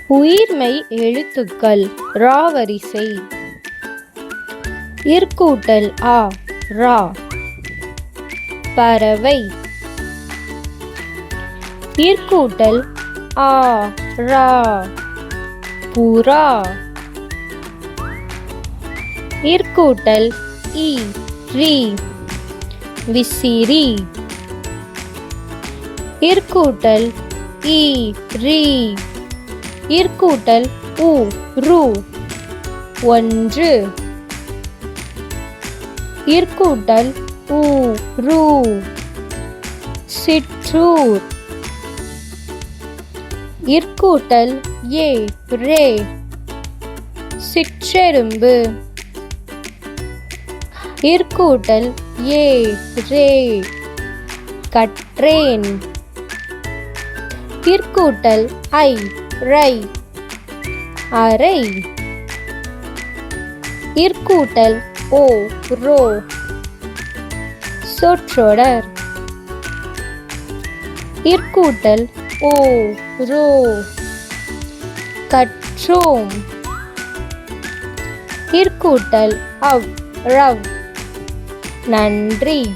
உயிர்மெய் எழுத்துக்கள் ரா வரிசை. இற்கூட்டல் ஆ ரா. பறவை. இற்கூட்டல் ஆ ரா. புறா. இற்கூட்டல் இ ரி. விசிறி. இற்கூட்டல் இ ரி. இற்கூட்டல் உ ரு. ஒன்று. இற்கூட்டல் உ ரு. சிற்றூர். இற்கூட்டல் ஏ ரே. சிற்றெரும்பு. இற்கூட்டல் ஏ ரே. கற்றேன். இற்கூட்டல் ஐ ரை. அறை. இற்கூட்டல் ஓ ரோ. சொற்றொடர். இற்கூட்டல் ஓ ரோ. கற்றோம். இற்கூட்டல் அவ் ரவ். நன்றி.